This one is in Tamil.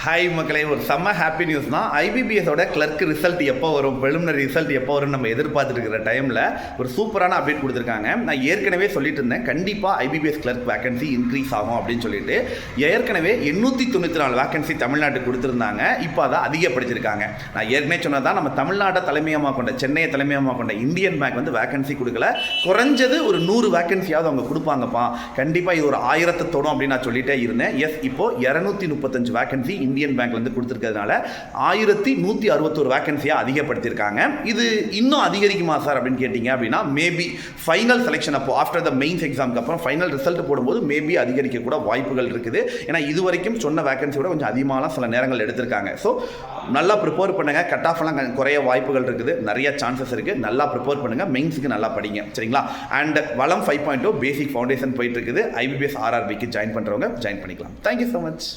ஹாய் மக்களே, ஒரு செம்ம ஹாப்பி நியூஸ் தான். ஐபிபிஎஸோட கிளர்க் ரிசல்ட் எப்போ வரும், ப்ரிலிமினரி ரிசல்ட் எப்போ வரும்னு நம்ம எதிர்பார்த்துட்டு இருக்கிற டைமில் ஒரு சூப்பரான அப்டேட் கொடுத்துருக்காங்க. நான் ஏற்கனவே சொல்லிட்டு இருந்தேன், கண்டிப்பாக ஐபிபிஎஸ் கிளர்க் வேகன்சி இன்க்ரீஸ் ஆகும் அப்படின்னு சொல்லிட்டு. ஏற்கனவே 894 வேகன்சி தமிழ்நாட்டுக்கு கொடுத்துருந்தாங்க. இப்போ அதை அதிகப்படுத்திருக்காங்க. நான் ஏற்கனவே சொன்னதான், நம்ம தமிழ்நாட்டை தலைமையமாக கொண்ட, சென்னையை தலைமையமாக கொண்ட இந்தியன் பேங்க் வந்து வேகன்சி கொடுக்கல. குறைஞ்சது ஒரு 100 வேகன்சியாவது அவங்க கொடுப்பாங்கப்பா, கண்டிப்பாக இது ஒரு 1000 தொடும் அப்படின்னு நான் சொல்லிட்டே இருந்தேன். எஸ், இப்போ 235 வேகன்சி இந்தியன் பேங்க்ல இருந்து கொடுத்துருக்கிறதுனால 1161 வேகன்சியாக அதிகப்படுத்தியிருக்காங்க. இது இன்னும் அதிகரிக்குமா சார் அப்படின்னு கேட்டிங்க அப்படின்னா, மேபி ஃபைனல் செலெக்ஷன் அப்போ ஆஃப்டர் த மெயின்ஸ் எக்ஸாமுக்கு அப்புறம் ஃபைனல் ரிசல்ட் போடும்போது மேபி அதிகரிக்க கூட வாய்ப்புகள் இருக்குது. ஏன்னா இது வரைக்கும் சொன்ன வேகன்சியோட கொஞ்சம் அதிகமாக சில நேரங்கள் எடுத்திருக்காங்க. ஸோ நல்லா ப்ரிப்பேர் பண்ணுங்கள். கட் ஆஃப் எல்லாம் குறைய வாய்ப்புகள் இருக்குது, நிறைய சான்சஸ் இருக்குது. நல்லா ப்ரிப்பேர் பண்ணுங்கள், மெயின்ஸுக்கு நல்லா படிங்க, சரிங்களா? அண்ட் வளம் 5.0 பேசிக் ஃபவுண்டேஷன் போயிட்டு இருக்குது. ஐபிபிஎஸ் ஆர்ஆர்பிக்கு ஜாயின் பண்ணுறவங்க ஜாயின் பண்ணிக்கலாம். Thank you so much.